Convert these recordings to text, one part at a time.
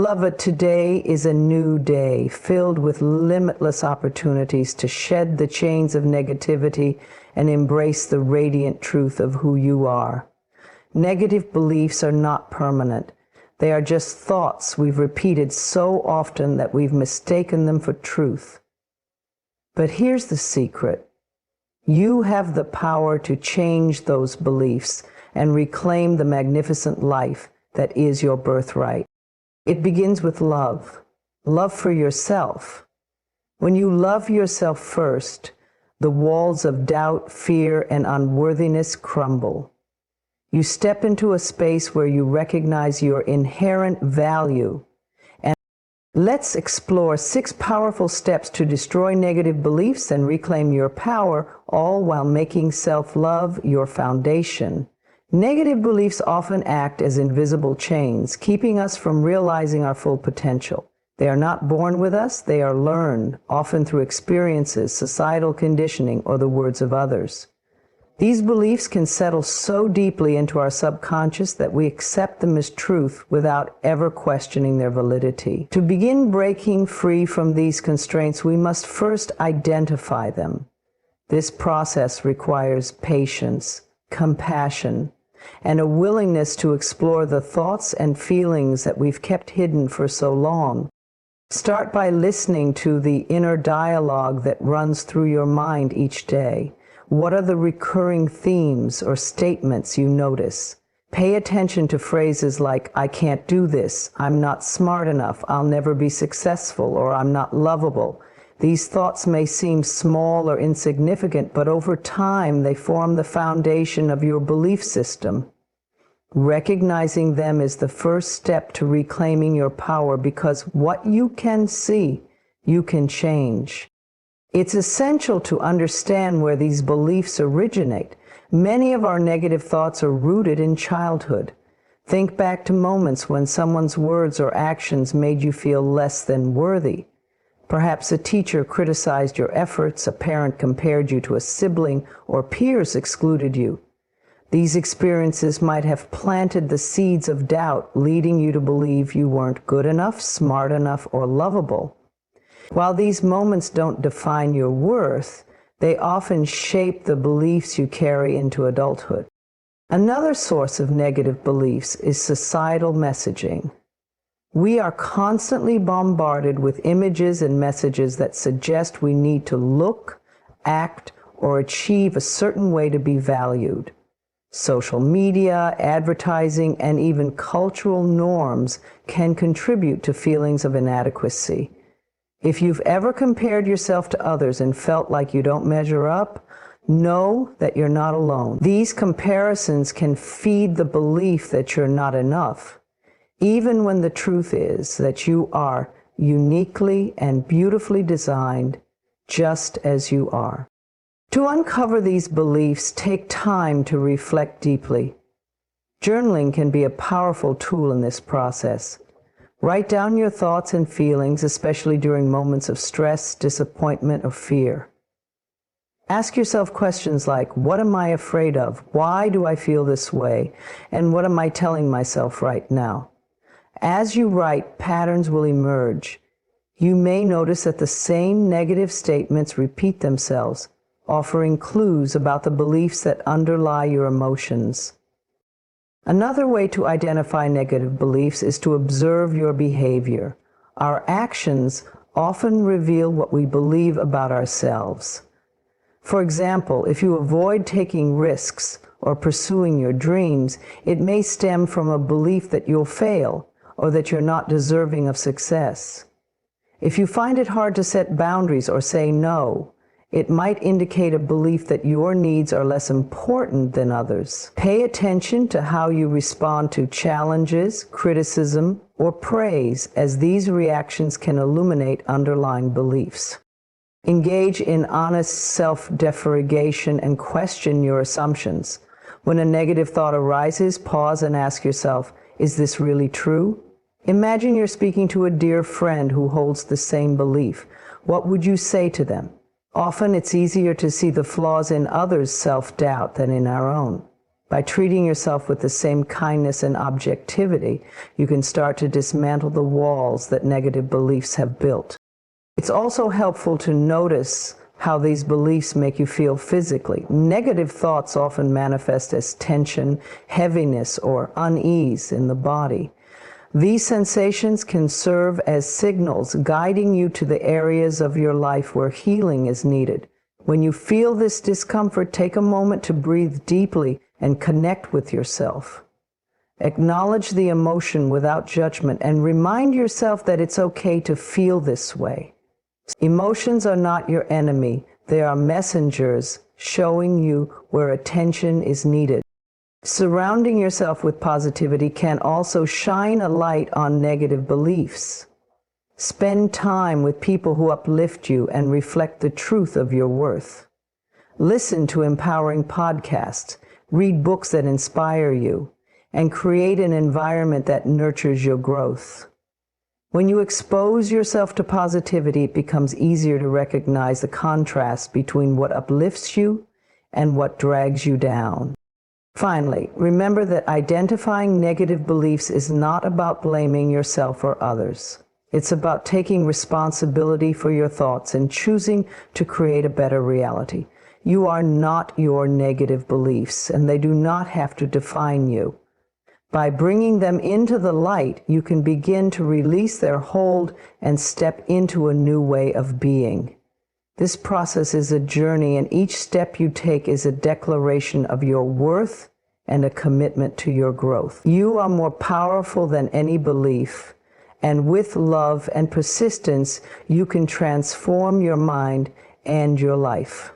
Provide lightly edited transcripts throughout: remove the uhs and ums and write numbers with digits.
Beloved, today is a new day filled with limitless opportunities to shed the chains of negativity and embrace the radiant truth of who you are. Negative beliefs are not permanent. They are just thoughts we've repeated so often that we've mistaken them for truth. But here's the secret. You have the power to change those beliefs and reclaim the magnificent life that is your birthright. It begins with love. Love for yourself. When you love yourself first, the walls of doubt, fear, and unworthiness crumble. You step into a space where you recognize your inherent value. And let's explore 6 powerful steps to destroy negative beliefs and reclaim your power, all while making self-love your foundation. Negative beliefs often act as invisible chains, keeping us from realizing our full potential. They are not born with us, they are learned, often through experiences, societal conditioning, or the words of others. These beliefs can settle so deeply into our subconscious that we accept them as truth without ever questioning their validity. To begin breaking free from these constraints, we must first identify them. This process requires patience, compassion, and a willingness to explore the thoughts and feelings that we've kept hidden for so long. Start by listening to the inner dialogue that runs through your mind each day. What are the recurring themes or statements you notice? Pay attention to phrases like, "I can't do this," "I'm not smart enough," "I'll never be successful," or "I'm not lovable." These thoughts may seem small or insignificant, but over time they form the foundation of your belief system. Recognizing them is the first step to reclaiming your power, because what you can see, you can change. It's essential to understand where these beliefs originate. Many of our negative thoughts are rooted in childhood. Think back to moments when someone's words or actions made you feel less than worthy. Perhaps a teacher criticized your efforts, a parent compared you to a sibling, or peers excluded you. These experiences might have planted the seeds of doubt, leading you to believe you weren't good enough, smart enough, or lovable. While these moments don't define your worth, they often shape the beliefs you carry into adulthood. Another source of negative beliefs is societal messaging. We are constantly bombarded with images and messages that suggest we need to look, act, or achieve a certain way to be valued. Social media, advertising, and even cultural norms can contribute to feelings of inadequacy. If you've ever compared yourself to others and felt like you don't measure up, know that you're not alone. These comparisons can feed the belief that you're not enough, even when the truth is that you are uniquely and beautifully designed just as you are. To uncover these beliefs, take time to reflect deeply. Journaling can be a powerful tool in this process. Write down your thoughts and feelings, especially during moments of stress, disappointment, or fear. Ask yourself questions like, what am I afraid of? Why do I feel this way? And what am I telling myself right now? As you write, patterns will emerge. You may notice that the same negative statements repeat themselves, offering clues about the beliefs that underlie your emotions. Another way to identify negative beliefs is to observe your behavior. Our actions often reveal what we believe about ourselves. For example, if you avoid taking risks or pursuing your dreams, it may stem from a belief that you'll fail or that you're not deserving of success. If you find it hard to set boundaries or say no, it might indicate a belief that your needs are less important than others. Pay attention to how you respond to challenges, criticism, or praise, as these reactions can illuminate underlying beliefs. Engage in honest self-deferegation and question your assumptions. When a negative thought arises, pause and ask yourself, is this really true? Imagine you're speaking to a dear friend who holds the same belief. What would you say to them? Often it's easier to see the flaws in others' self-doubt than in our own. By treating yourself with the same kindness and objectivity, you can start to dismantle the walls that negative beliefs have built. It's also helpful to notice how these beliefs make you feel physically. Negative thoughts often manifest as tension, heaviness, or unease in the body. These sensations can serve as signals guiding you to the areas of your life where healing is needed. When you feel this discomfort, take a moment to breathe deeply and connect with yourself. Acknowledge the emotion without judgment and remind yourself that it's okay to feel this way. Emotions are not your enemy. They are messengers showing you where attention is needed. Surrounding yourself with positivity can also shine a light on negative beliefs. Spend time with people who uplift you and reflect the truth of your worth. Listen to empowering podcasts, read books that inspire you, and create an environment that nurtures your growth. When you expose yourself to positivity, it becomes easier to recognize the contrast between what uplifts you and what drags you down. Finally, remember that identifying negative beliefs is not about blaming yourself or others. It's about taking responsibility for your thoughts and choosing to create a better reality. You are not your negative beliefs, and they do not have to define you. By bringing them into the light, you can begin to release their hold and step into a new way of being. This process is a journey, and each step you take is a declaration of your worth and a commitment to your growth. You are more powerful than any belief, and with love and persistence, you can transform your mind and your life.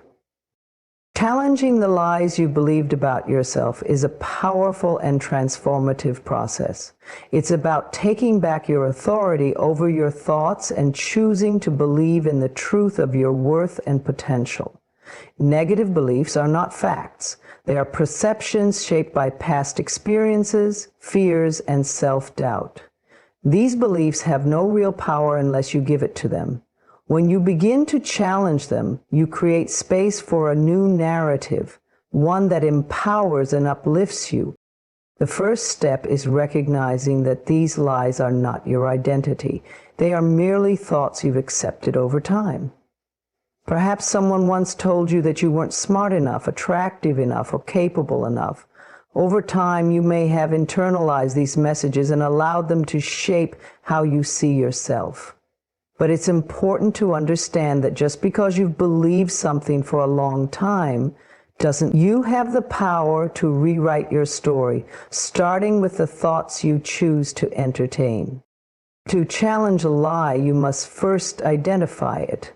Challenging the lies you believed about yourself is a powerful and transformative process. It's about taking back your authority over your thoughts and choosing to believe in the truth of your worth and potential. Negative beliefs are not facts. They are perceptions shaped by past experiences, fears, and self-doubt. These beliefs have no real power unless you give it to them. When you begin to challenge them, you create space for a new narrative, one that empowers and uplifts you. The first step is recognizing that these lies are not your identity. They are merely thoughts you've accepted over time. Perhaps someone once told you that you weren't smart enough, attractive enough, or capable enough. Over time, you may have internalized these messages and allowed them to shape how you see yourself. But it's important to understand that just because you've believed something for a long time, you have the power to rewrite your story, starting with the thoughts you choose to entertain. To challenge a lie, you must first identify it.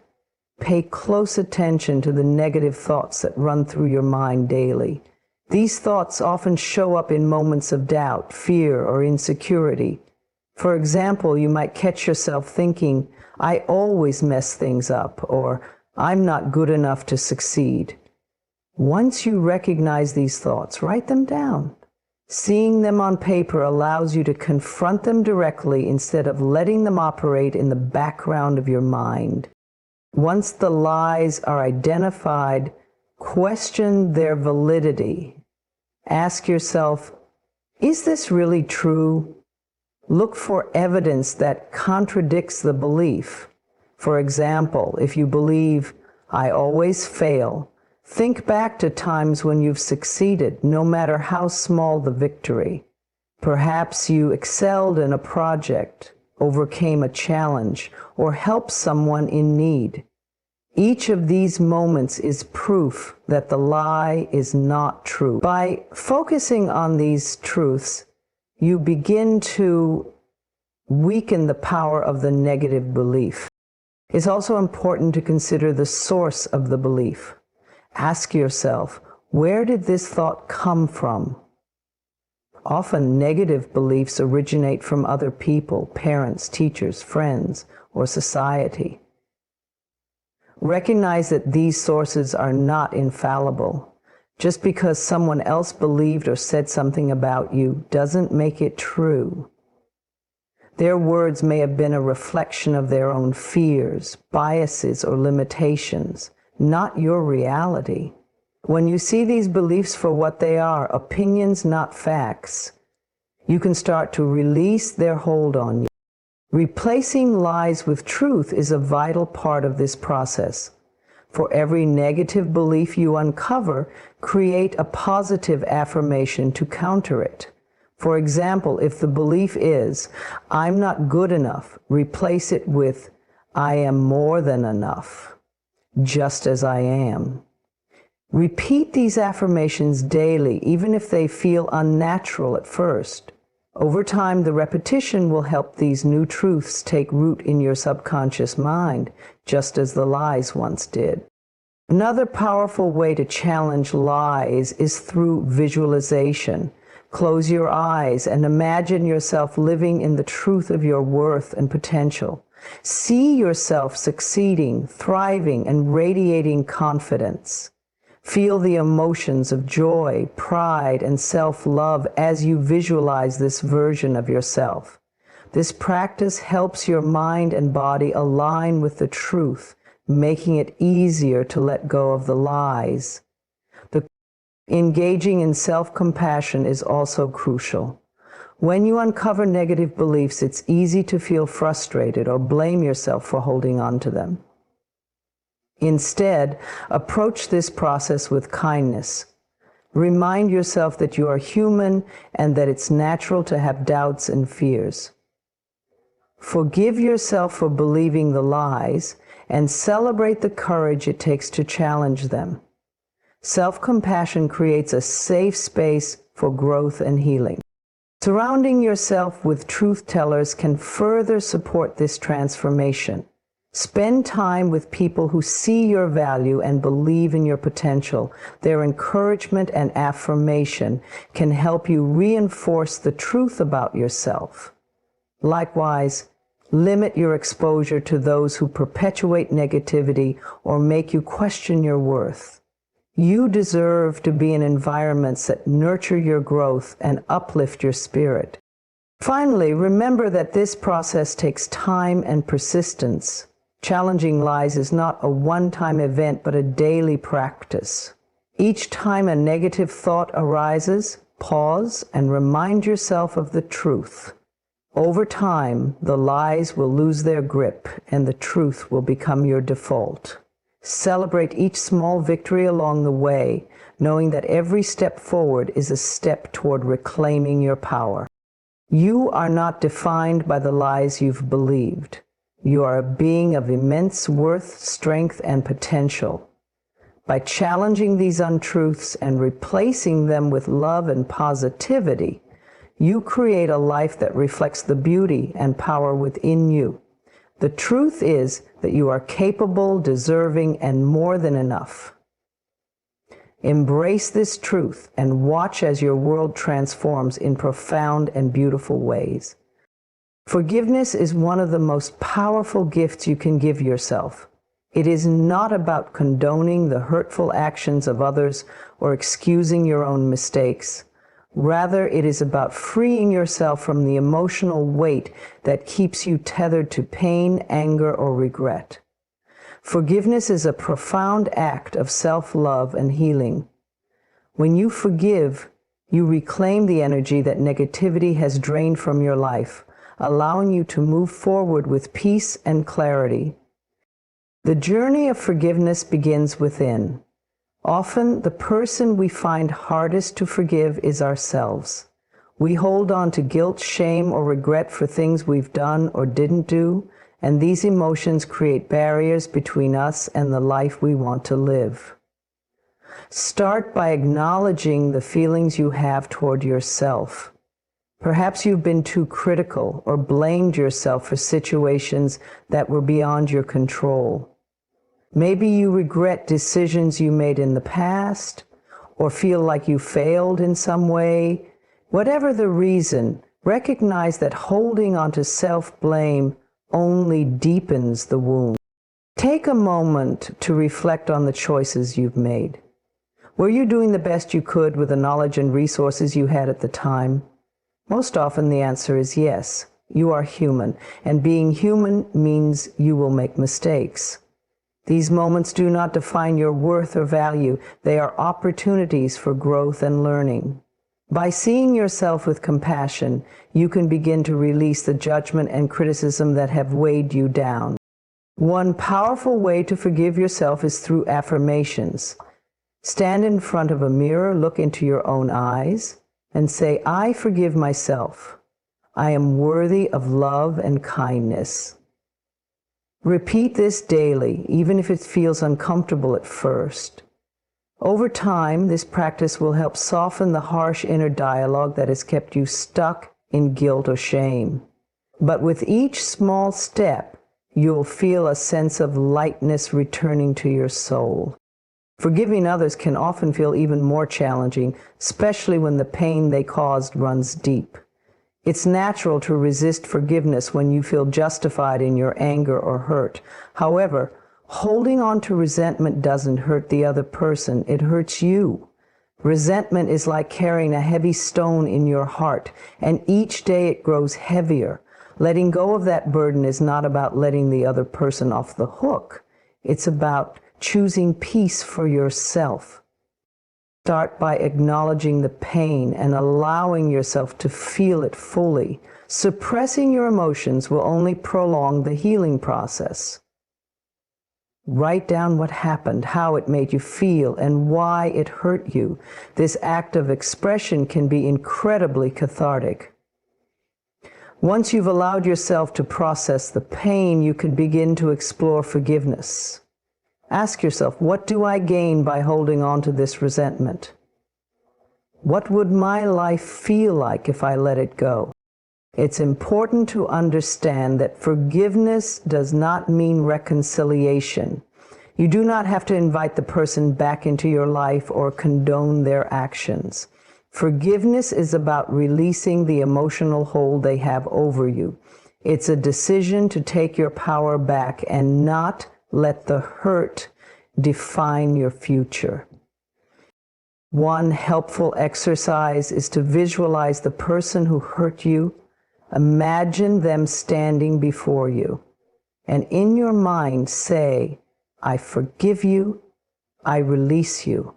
Pay close attention to the negative thoughts that run through your mind daily. These thoughts often show up in moments of doubt, fear, or insecurity. For example, you might catch yourself thinking, "I always mess things up," or "I'm not good enough to succeed." Once you recognize these thoughts, write them down. Seeing them on paper allows you to confront them directly instead of letting them operate in the background of your mind. Once the lies are identified, question their validity. Ask yourself, is this really true? Look for evidence that contradicts the belief. For example, if you believe, "I always fail," think back to times when you've succeeded, no matter how small the victory. Perhaps you excelled in a project, overcame a challenge, or helped someone in need. Each of these moments is proof that the lie is not true. By focusing on these truths, you begin to weaken the power of the negative belief. It's also important to consider the source of the belief. Ask yourself, where did this thought come from? Often negative beliefs originate from other people, parents, teachers, friends, or society. Recognize that these sources are not infallible. Just because someone else believed or said something about you doesn't make it true. Their words may have been a reflection of their own fears, biases, or limitations, not your reality. When you see these beliefs for what they are, opinions, not facts, you can start to release their hold on you. Replacing lies with truth is a vital part of this process. For every negative belief you uncover, create a positive affirmation to counter it. For example, if the belief is, "I'm not good enough," replace it with, "I am more than enough, just as I am." Repeat these affirmations daily, even if they feel unnatural at first. Over time, the repetition will help these new truths take root in your subconscious mind, just as the lies once did. Another powerful way to challenge lies is through visualization. Close your eyes and imagine yourself living in the truth of your worth and potential. See yourself succeeding, thriving, and radiating confidence. Feel the emotions of joy, pride, and self-love as you visualize this version of yourself. This practice helps your mind and body align with the truth, making it easier to let go of the lies. Engaging in self-compassion is also crucial. When you uncover negative beliefs, it's easy to feel frustrated or blame yourself for holding on to them. Instead, approach this process with kindness. Remind yourself that you are human and that it's natural to have doubts and fears. Forgive yourself for believing the lies and celebrate the courage it takes to challenge them. Self-compassion creates a safe space for growth and healing. Surrounding yourself with truth tellers can further support this transformation. Spend time with people who see your value and believe in your potential. Their encouragement and affirmation can help you reinforce the truth about yourself. Likewise, limit your exposure to those who perpetuate negativity or make you question your worth. You deserve to be in environments that nurture your growth and uplift your spirit. Finally, remember that this process takes time and persistence. Challenging lies is not a one-time event, but a daily practice. Each time a negative thought arises, pause and remind yourself of the truth. Over time, the lies will lose their grip and the truth will become your default. Celebrate each small victory along the way, knowing that every step forward is a step toward reclaiming your power. You are not defined by the lies you've believed. You are a being of immense worth, strength, and potential. By challenging these untruths and replacing them with love and positivity, you create a life that reflects the beauty and power within you. The truth is that you are capable, deserving, and more than enough. Embrace this truth and watch as your world transforms in profound and beautiful ways. Forgiveness is one of the most powerful gifts you can give yourself. It is not about condoning the hurtful actions of others or excusing your own mistakes. Rather, it is about freeing yourself from the emotional weight that keeps you tethered to pain, anger, or regret. Forgiveness is a profound act of self-love and healing. When you forgive, you reclaim the energy that negativity has drained from your life, allowing you to move forward with peace and clarity. The journey of forgiveness begins within. Often, the person we find hardest to forgive is ourselves. We hold on to guilt, shame, or regret for things we've done or didn't do, and these emotions create barriers between us and the life we want to live. Start by acknowledging the feelings you have toward yourself. Perhaps you've been too critical or blamed yourself for situations that were beyond your control. Maybe you regret decisions you made in the past or feel like you failed in some way. Whatever the reason, recognize that holding on to self-blame only deepens the wound. Take a moment to reflect on the choices you've made. Were you doing the best you could with the knowledge and resources you had at the time? Most often the answer is yes. You are human, and being human means you will make mistakes. These moments do not define your worth or value. They are opportunities for growth and learning. By seeing yourself with compassion, you can begin to release the judgment and criticism that have weighed you down. One powerful way to forgive yourself is through affirmations. Stand in front of a mirror, look into your own eyes, and say, "I forgive myself. I am worthy of love and kindness." Repeat this daily, even if it feels uncomfortable at first. Over time, this practice will help soften the harsh inner dialogue that has kept you stuck in guilt or shame. But with each small step, you'll feel a sense of lightness returning to your soul. Forgiving others can often feel even more challenging, especially when the pain they caused runs deep. It's natural to resist forgiveness when you feel justified in your anger or hurt. However, holding on to resentment doesn't hurt the other person, it hurts you. Resentment is like carrying a heavy stone in your heart, and each day it grows heavier. Letting go of that burden is not about letting the other person off the hook. It's about choosing peace for yourself. Start by acknowledging the pain and allowing yourself to feel it fully. Suppressing your emotions will only prolong the healing process. Write down what happened, how it made you feel, and why it hurt you. This act of expression can be incredibly cathartic. Once you've allowed yourself to process the pain, you can begin to explore forgiveness. Ask yourself, what do I gain by holding on to this resentment? What would my life feel like if I let it go? It's important to understand that forgiveness does not mean reconciliation. You do not have to invite the person back into your life or condone their actions. Forgiveness is about releasing the emotional hold they have over you. It's a decision to take your power back and not let the hurt define your future. One helpful exercise is to visualize the person who hurt you. Imagine them standing before you, and in your mind say, "I forgive you, I release you.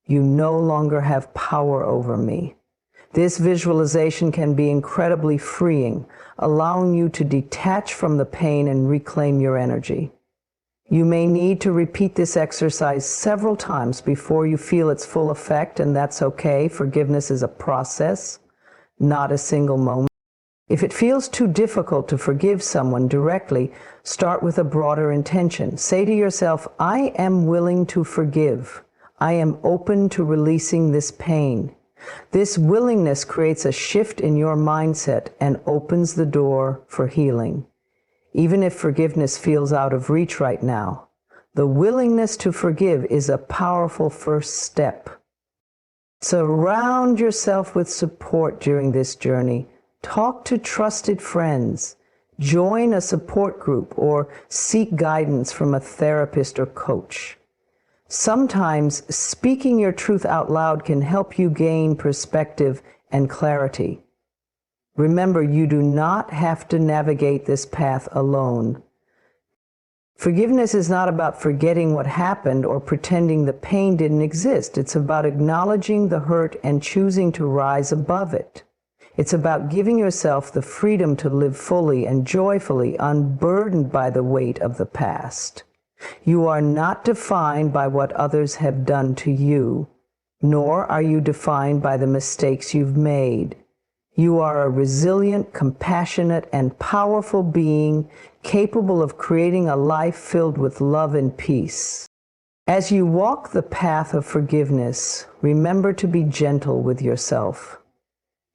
You no longer have power over me." This visualization can be incredibly freeing, allowing you to detach from the pain and reclaim your energy. You may need to repeat this exercise several times before you feel its full effect, and that's okay. Forgiveness is a process, not a single moment. If it feels too difficult to forgive someone directly, start with a broader intention. Say to yourself, "I am willing to forgive. I am open to releasing this pain." This willingness creates a shift in your mindset and opens the door for healing. Even if forgiveness feels out of reach right now, the willingness to forgive is a powerful first step. Surround yourself with support during this journey. Talk to trusted friends. Join a support group or seek guidance from a therapist or coach. Sometimes speaking your truth out loud can help you gain perspective and clarity. Remember, you do not have to navigate this path alone. Forgiveness is not about forgetting what happened or pretending the pain didn't exist. It's about acknowledging the hurt and choosing to rise above it. It's about giving yourself the freedom to live fully and joyfully, unburdened by the weight of the past. You are not defined by what others have done to you, nor are you defined by the mistakes you've made. You are a resilient, compassionate, and powerful being capable of creating a life filled with love and peace. As you walk the path of forgiveness, remember to be gentle with yourself.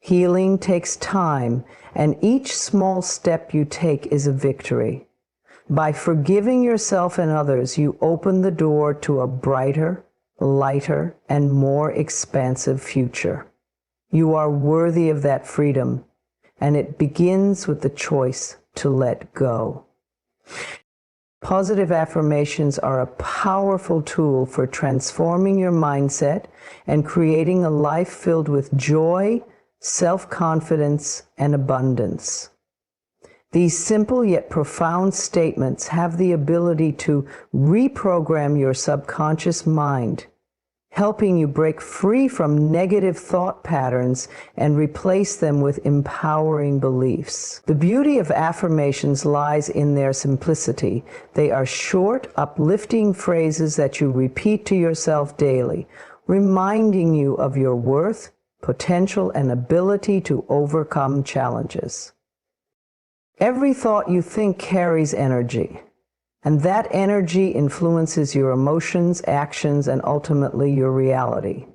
Healing takes time, and each small step you take is a victory. By forgiving yourself and others, you open the door to a brighter, lighter, and more expansive future. You are worthy of that freedom, and it begins with the choice to let go. Positive affirmations are a powerful tool for transforming your mindset and creating a life filled with joy, self-confidence, and abundance. These simple yet profound statements have the ability to reprogram your subconscious mind, helping you break free from negative thought patterns and replace them with empowering beliefs. The beauty of affirmations lies in their simplicity. They are short, uplifting phrases that you repeat to yourself daily, reminding you of your worth, potential, and ability to overcome challenges. Every thought you think carries energy, and that energy influences your emotions, actions, and ultimately your reality.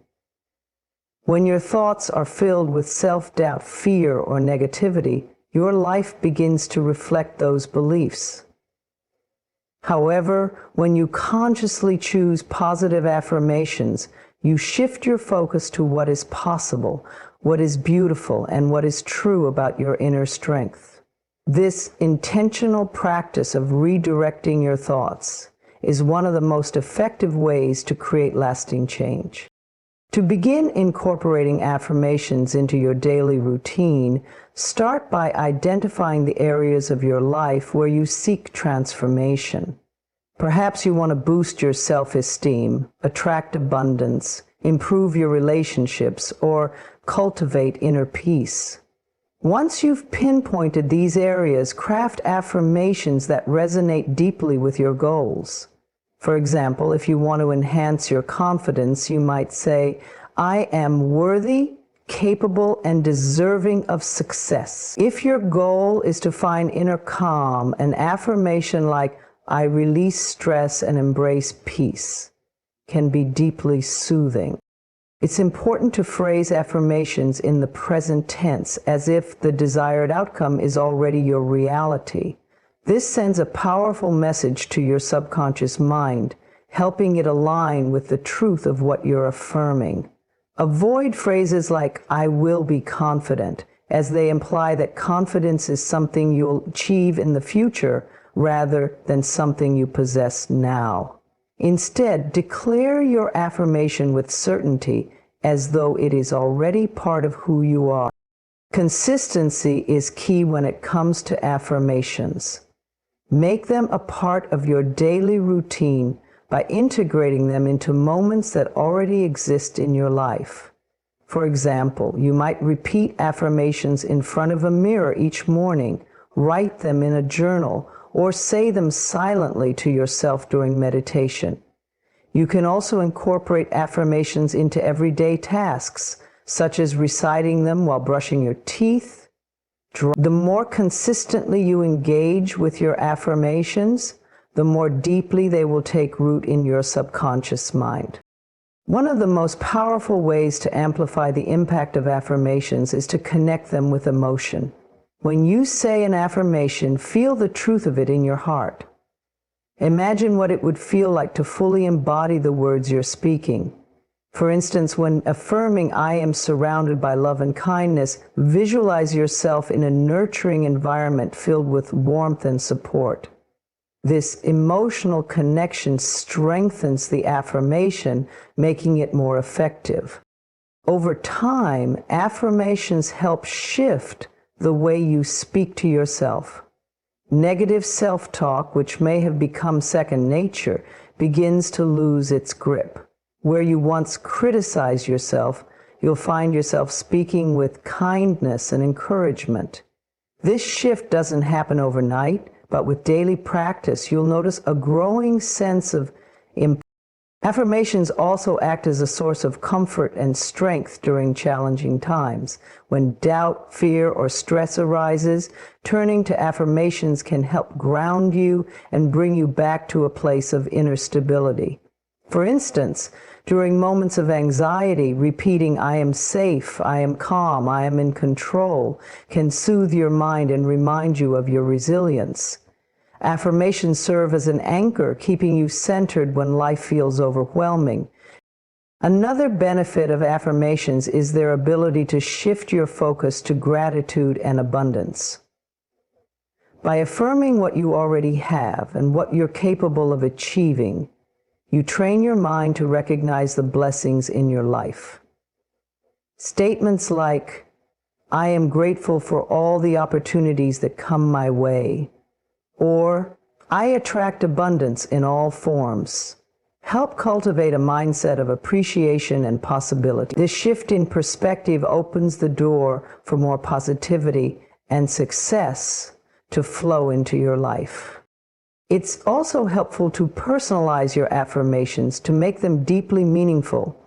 When your thoughts are filled with self-doubt, fear, or negativity, your life begins to reflect those beliefs. However, when you consciously choose positive affirmations, you shift your focus to what is possible, what is beautiful, and what is true about your inner strength. This intentional practice of redirecting your thoughts is one of the most effective ways to create lasting change. To begin incorporating affirmations into your daily routine, start by identifying the areas of your life where you seek transformation. Perhaps you want to boost your self-esteem, attract abundance, improve your relationships, or cultivate inner peace. Once you've pinpointed these areas, craft affirmations that resonate deeply with your goals. For example, if you want to enhance your confidence, you might say, "I am worthy, capable, and deserving of success." If your goal is to find inner calm, an affirmation like, "I release stress and embrace peace," can be deeply soothing. It's important to phrase affirmations in the present tense, as if the desired outcome is already your reality. This sends a powerful message to your subconscious mind, helping it align with the truth of what you're affirming. Avoid phrases like, "I will be confident," as they imply that confidence is something you'll achieve in the future rather than something you possess now. Instead, declare your affirmation with certainty as though it is already part of who you are. Consistency is key when it comes to affirmations. Make them a part of your daily routine by integrating them into moments that already exist in your life. For example, you might repeat affirmations in front of a mirror each morning, write them in a journal, or say them silently to yourself during meditation. You can also incorporate affirmations into everyday tasks, such as reciting them while brushing your teeth. The more consistently you engage with your affirmations, the more deeply they will take root in your subconscious mind. One of the most powerful ways to amplify the impact of affirmations is to connect them with emotion. When you say an affirmation, feel the truth of it in your heart. Imagine what it would feel like to fully embody the words you're speaking. For instance, when affirming, "I am surrounded by love and kindness," visualize yourself in a nurturing environment filled with warmth and support. This emotional connection strengthens the affirmation, making it more effective. Over time, affirmations help shift the way you speak to yourself. Negative self-talk, which may have become second nature, begins to lose its grip. Where you once criticized yourself, you'll find yourself speaking with kindness and encouragement. This shift doesn't happen overnight, but with daily practice, you'll notice a growing sense of empowerment. Affirmations also act as a source of comfort and strength during challenging times. When doubt, fear, or stress arises, turning to affirmations can help ground you and bring you back to a place of inner stability. For instance, during moments of anxiety, repeating, "I am safe, I am calm, I am in control," can soothe your mind and remind you of your resilience. Affirmations serve as an anchor, keeping you centered when life feels overwhelming. Another benefit of affirmations is their ability to shift your focus to gratitude and abundance. By affirming what you already have and what you're capable of achieving, you train your mind to recognize the blessings in your life. Statements like, I am grateful for all the opportunities that come my way. Or, I attract abundance in all forms. Help cultivate a mindset of appreciation and possibility. This shift in perspective opens the door for more positivity and success to flow into your life. It's also helpful to personalize your affirmations to make them deeply meaningful.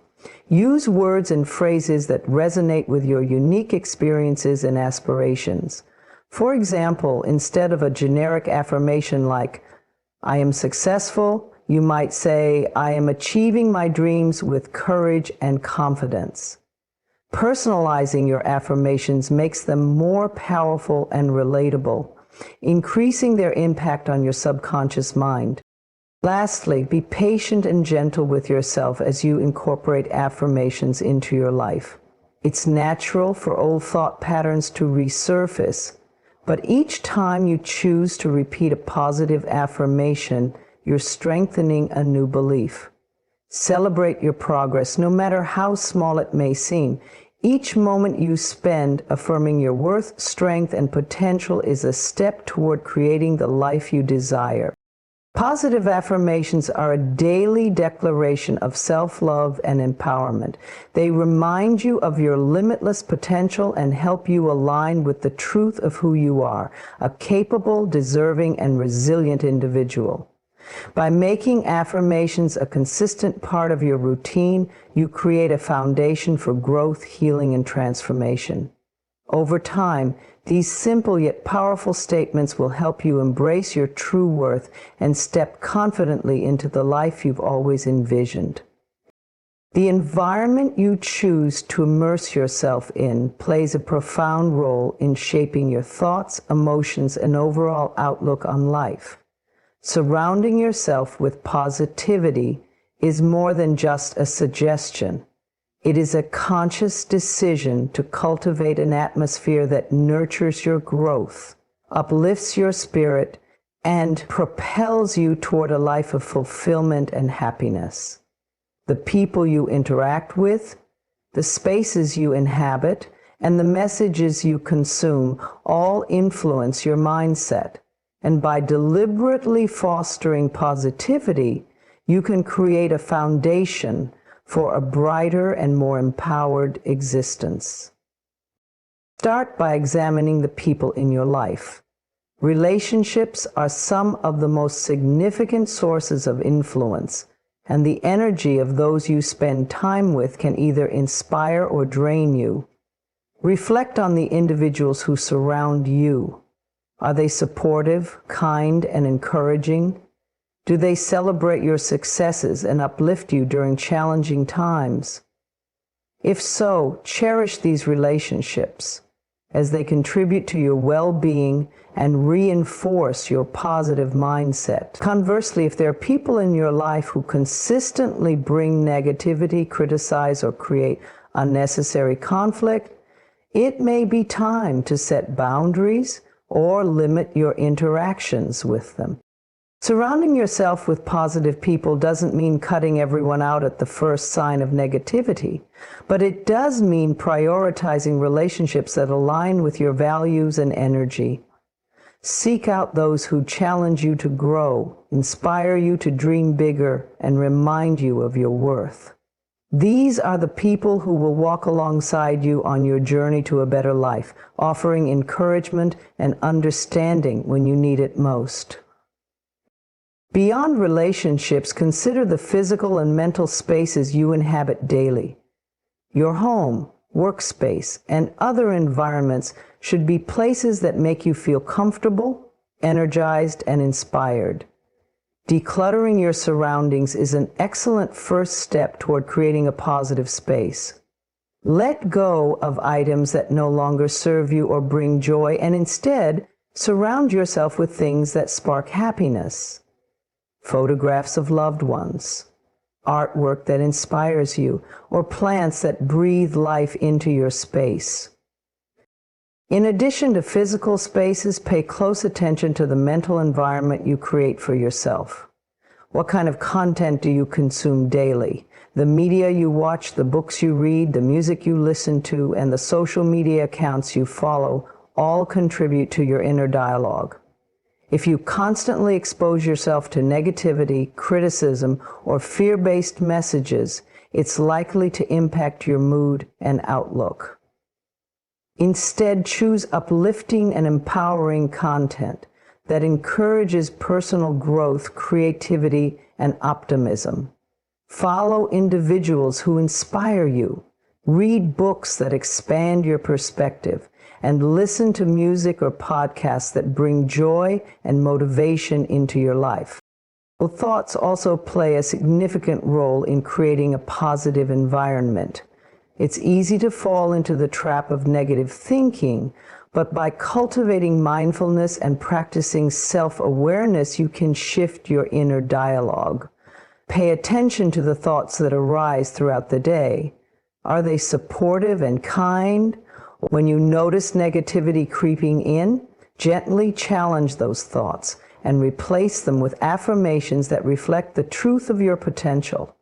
Use words and phrases that resonate with your unique experiences and aspirations. For example, instead of a generic affirmation like, I am successful, you might say, I am achieving my dreams with courage and confidence. Personalizing your affirmations makes them more powerful and relatable, increasing their impact on your subconscious mind. Lastly, be patient and gentle with yourself as you incorporate affirmations into your life. It's natural for old thought patterns to resurface, but each time you choose to repeat a positive affirmation, you're strengthening a new belief. Celebrate your progress, no matter how small it may seem. Each moment you spend affirming your worth, strength, and potential is a step toward creating the life you desire. Positive affirmations are a daily declaration of self-love and empowerment. They remind you of your limitless potential and help you align with the truth of who you are, a capable, deserving, and resilient individual. By making affirmations a consistent part of your routine, you create a foundation for growth, healing, and transformation. Over time, these simple yet powerful statements will help you embrace your true worth and step confidently into the life you've always envisioned. The environment you choose to immerse yourself in plays a profound role in shaping your thoughts, emotions, and overall outlook on life. Surrounding yourself with positivity is more than just a suggestion. It is a conscious decision to cultivate an atmosphere that nurtures your growth, uplifts your spirit, and propels you toward a life of fulfillment and happiness. The people you interact with, the spaces you inhabit, and the messages you consume all influence your mindset. And by deliberately fostering positivity, you can create a foundation for a brighter and more empowered existence. Start by examining the people in your life. Relationships are some of the most significant sources of influence, and the energy of those you spend time with can either inspire or drain you. Reflect on the individuals who surround you. Are they supportive, kind, and encouraging? Do they celebrate your successes and uplift you during challenging times? If so, cherish these relationships as they contribute to your well-being and reinforce your positive mindset. Conversely, if there are people in your life who consistently bring negativity, criticize, or create unnecessary conflict, it may be time to set boundaries or limit your interactions with them. Surrounding yourself with positive people doesn't mean cutting everyone out at the first sign of negativity, but it does mean prioritizing relationships that align with your values and energy. Seek out those who challenge you to grow, inspire you to dream bigger, and remind you of your worth. These are the people who will walk alongside you on your journey to a better life, offering encouragement and understanding when you need it most. Beyond relationships, consider the physical and mental spaces you inhabit daily. Your home, workspace, and other environments should be places that make you feel comfortable, energized, and inspired. Decluttering your surroundings is an excellent first step toward creating a positive space. Let go of items that no longer serve you or bring joy, and instead surround yourself with things that spark happiness. Photographs of loved ones, artwork that inspires you, or plants that breathe life into your space. In addition to physical spaces, pay close attention to the mental environment you create for yourself. What kind of content do you consume daily? The media you watch, the books you read, the music you listen to, and the social media accounts you follow all contribute to your inner dialogue. If you constantly expose yourself to negativity, criticism, or fear-based messages, it's likely to impact your mood and outlook. Instead, choose uplifting and empowering content that encourages personal growth, creativity, and optimism. Follow individuals who inspire you. Read books that expand your perspective, and listen to music or podcasts that bring joy and motivation into your life. Well, thoughts also play a significant role in creating a positive environment. It's easy to fall into the trap of negative thinking, but by cultivating mindfulness and practicing self-awareness, you can shift your inner dialogue. Pay attention to the thoughts that arise throughout the day. Are they supportive and kind? When you notice negativity creeping in, gently challenge those thoughts and replace them with affirmations that reflect the truth of your potential.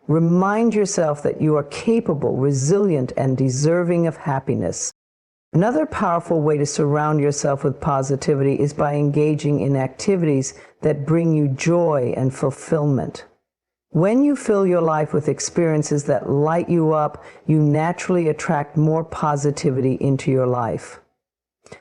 Remind yourself that you are capable, resilient, and deserving of happiness. Another powerful way to surround yourself with positivity is by engaging in activities that bring you joy and fulfillment. When you fill your life with experiences that light you up, you naturally attract more positivity into your life.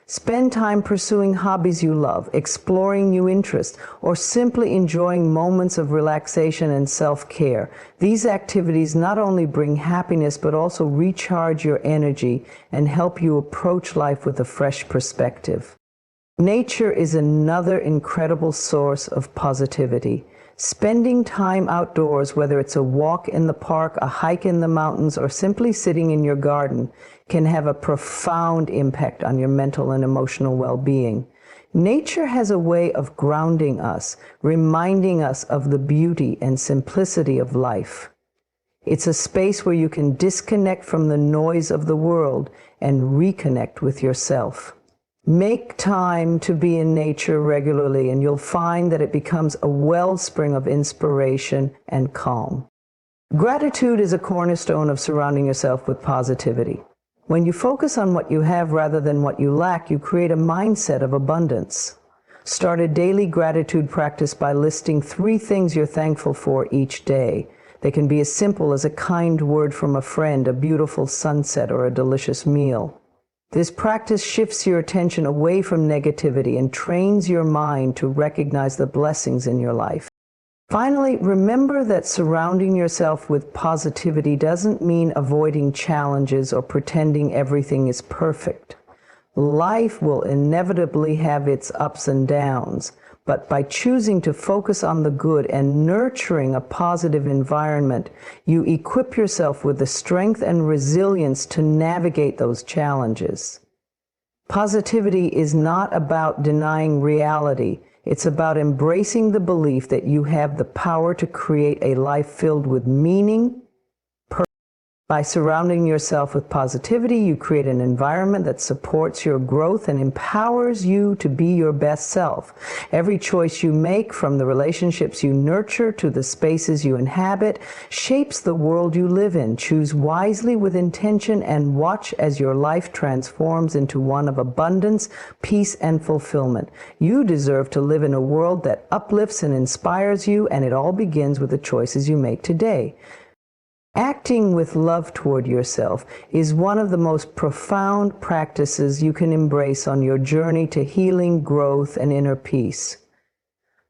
Spend time pursuing hobbies you love, exploring new interests, or simply enjoying moments of relaxation and self-care. These activities not only bring happiness but also recharge your energy and help you approach life with a fresh perspective. Nature is another incredible source of positivity. Spending time outdoors, whether it's a walk in the park, a hike in the mountains, or simply sitting in your garden, can have a profound impact on your mental and emotional well-being. Nature has a way of grounding us, reminding us of the beauty and simplicity of life. It's a space where you can disconnect from the noise of the world and reconnect with yourself. Make time to be in nature regularly, and you'll find that it becomes a wellspring of inspiration and calm. Gratitude is a cornerstone of surrounding yourself with positivity. When you focus on what you have rather than what you lack, you create a mindset of abundance. Start a daily gratitude practice by listing 3 things you're thankful for each day. They can be as simple as a kind word from a friend, a beautiful sunset, or a delicious meal. This practice shifts your attention away from negativity and trains your mind to recognize the blessings in your life. Finally, remember that surrounding yourself with positivity doesn't mean avoiding challenges or pretending everything is perfect. Life will inevitably have its ups and downs, but by choosing to focus on the good and nurturing a positive environment, you equip yourself with the strength and resilience to navigate those challenges. Positivity is not about denying reality. It's about embracing the belief that you have the power to create a life filled with meaning. By surrounding yourself with positivity, you create an environment that supports your growth and empowers you to be your best self. Every choice you make, from the relationships you nurture to the spaces you inhabit, shapes the world you live in. Choose wisely with intention and watch as your life transforms into one of abundance, peace, and fulfillment. You deserve to live in a world that uplifts and inspires you, and it all begins with the choices you make today. Acting with love toward yourself is one of the most profound practices you can embrace on your journey to healing, growth, and inner peace.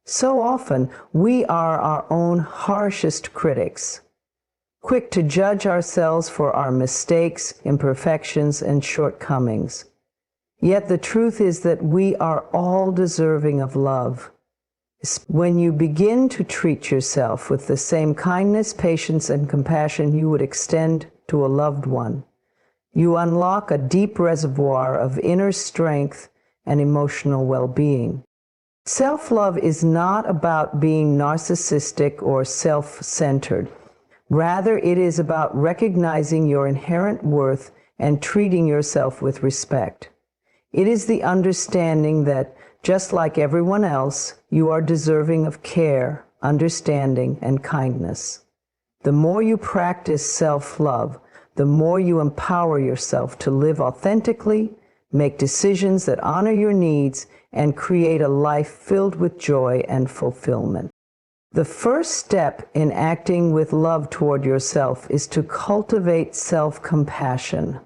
So often, we are our own harshest critics, quick to judge ourselves for our mistakes, imperfections, and shortcomings. Yet the truth is that we are all deserving of love. When you begin to treat yourself with the same kindness, patience, and compassion you would extend to a loved one, you unlock a deep reservoir of inner strength and emotional well-being. Self-love is not about being narcissistic or self-centered. Rather, it is about recognizing your inherent worth and treating yourself with respect. It is the understanding that, just like everyone else, you are deserving of care, understanding, and kindness. The more you practice self-love, the more you empower yourself to live authentically, make decisions that honor your needs, and create a life filled with joy and fulfillment. The first step in acting with love toward yourself is to cultivate self-compassion.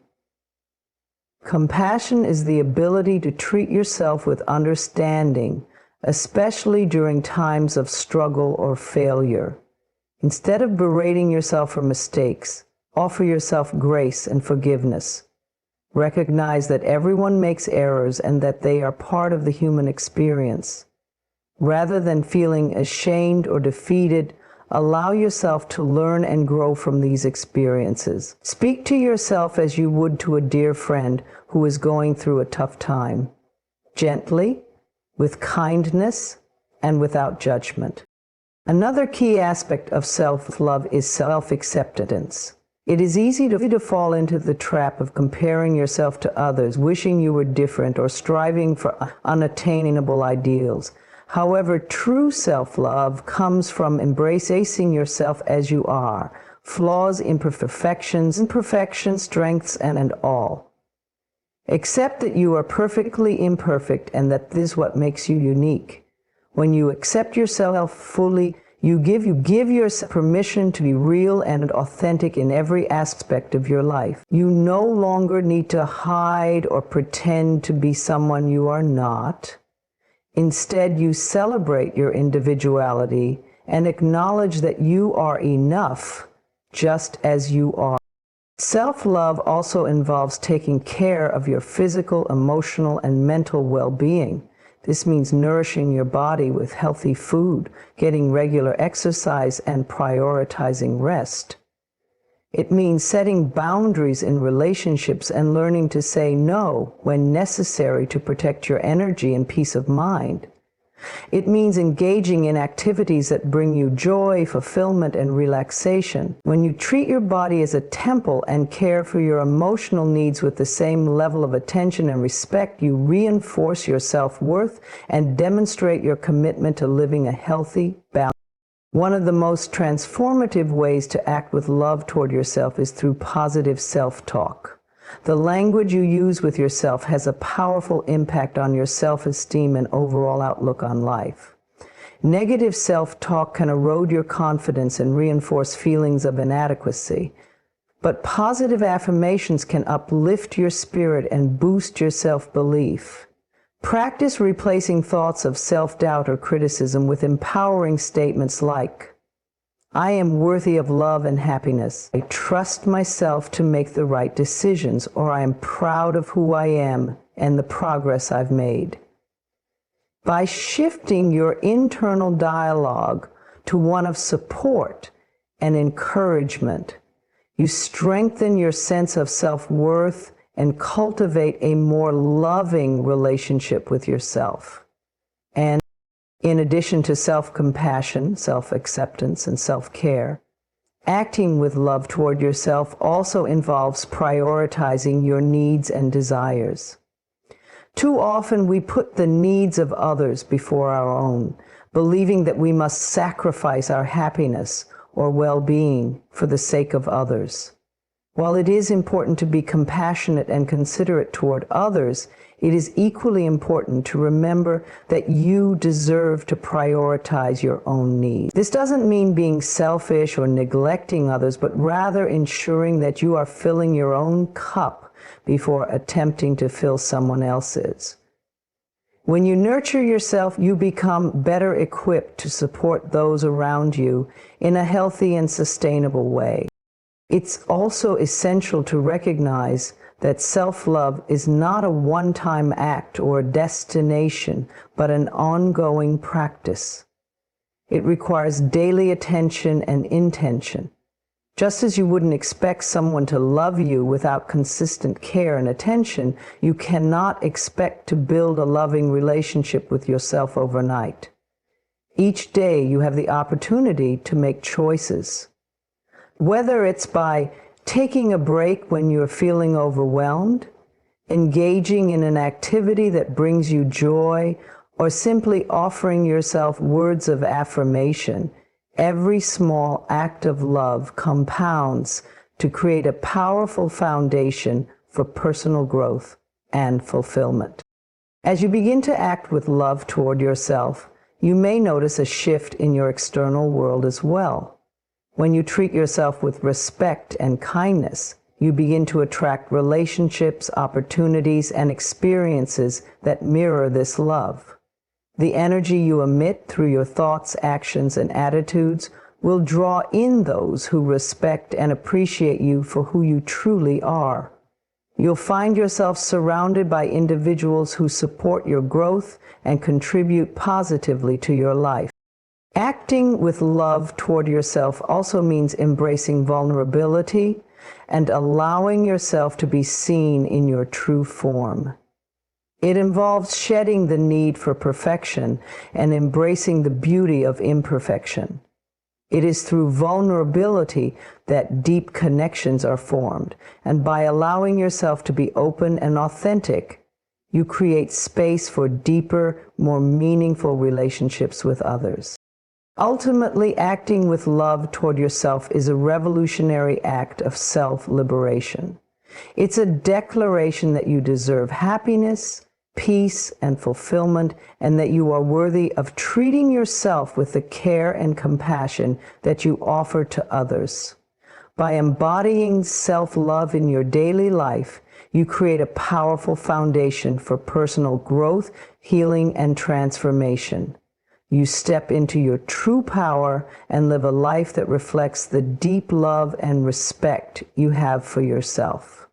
Compassion is the ability to treat yourself with understanding, especially during times of struggle or failure. Instead of berating yourself for mistakes, offer yourself grace and forgiveness. Recognize that everyone makes errors and that they are part of the human experience. Rather than feeling ashamed or defeated, allow yourself to learn and grow from these experiences. Speak to yourself as you would to a dear friend who is going through a tough time, gently, with kindness, and without judgment. Another key aspect of self-love is self-acceptance. It is easy to fall into the trap of comparing yourself to others, wishing you were different, or striving for unattainable ideals. However, true self-love comes from embracing yourself as you are, flaws, imperfections, strengths, and all. Accept that you are perfectly imperfect and that this is what makes you unique. When you accept yourself fully, you give yourself permission to be real and authentic in every aspect of your life. You no longer need to hide or pretend to be someone you are not. Instead, you celebrate your individuality and acknowledge that you are enough just as you are. Self-love also involves taking care of your physical, emotional, and mental well-being. This means nourishing your body with healthy food, getting regular exercise, and prioritizing rest. It means setting boundaries in relationships and learning to say no when necessary to protect your energy and peace of mind. It means engaging in activities that bring you joy, fulfillment, and relaxation. When you treat your body as a temple and care for your emotional needs with the same level of attention and respect, you reinforce your self-worth and demonstrate your commitment to living a healthy, balanced life. One of the most transformative ways to act with love toward yourself is through positive self-talk. The language you use with yourself has a powerful impact on your self-esteem and overall outlook on life. Negative self-talk can erode your confidence and reinforce feelings of inadequacy. But positive affirmations can uplift your spirit and boost your self-belief. Practice replacing thoughts of self-doubt or criticism with empowering statements like, I am worthy of love and happiness. I trust myself to make the right decisions, or I am proud of who I am and the progress I've made. By shifting your internal dialogue to one of support and encouragement, you strengthen your sense of self-worth and cultivate a more loving relationship with yourself. And in addition to self-compassion, self-acceptance, and self-care, acting with love toward yourself also involves prioritizing your needs and desires. Too often we put the needs of others before our own, believing that we must sacrifice our happiness or well-being for the sake of others. While it is important to be compassionate and considerate toward others, it is equally important to remember that you deserve to prioritize your own needs. This doesn't mean being selfish or neglecting others, but rather ensuring that you are filling your own cup before attempting to fill someone else's. When you nurture yourself, you become better equipped to support those around you in a healthy and sustainable way. It's also essential to recognize that self-love is not a one-time act or a destination, but an ongoing practice. It requires daily attention and intention. Just as you wouldn't expect someone to love you without consistent care and attention, you cannot expect to build a loving relationship with yourself overnight. Each day you have the opportunity to make choices. Whether it's by taking a break when you're feeling overwhelmed, engaging in an activity that brings you joy, or simply offering yourself words of affirmation, Every small act of love compounds to create a powerful foundation for personal growth and fulfillment. As you begin to act with love toward yourself, you may notice a shift in your external world as well. When you treat yourself with respect and kindness, you begin to attract relationships, opportunities, and experiences that mirror this love. The energy you emit through your thoughts, actions, and attitudes will draw in those who respect and appreciate you for who you truly are. You'll find yourself surrounded by individuals who support your growth and contribute positively to your life. Acting with love toward yourself also means embracing vulnerability and allowing yourself to be seen in your true form. It involves shedding the need for perfection and embracing the beauty of imperfection. It is through vulnerability that deep connections are formed, and by allowing yourself to be open and authentic, you create space for deeper, more meaningful relationships with others. Ultimately, acting with love toward yourself is a revolutionary act of self-liberation. It's a declaration that you deserve happiness, peace, and fulfillment, and that you are worthy of treating yourself with the care and compassion that you offer to others. By embodying self-love in your daily life, you create a powerful foundation for personal growth, healing, and transformation. You step into your true power and live a life that reflects the deep love and respect you have for yourself.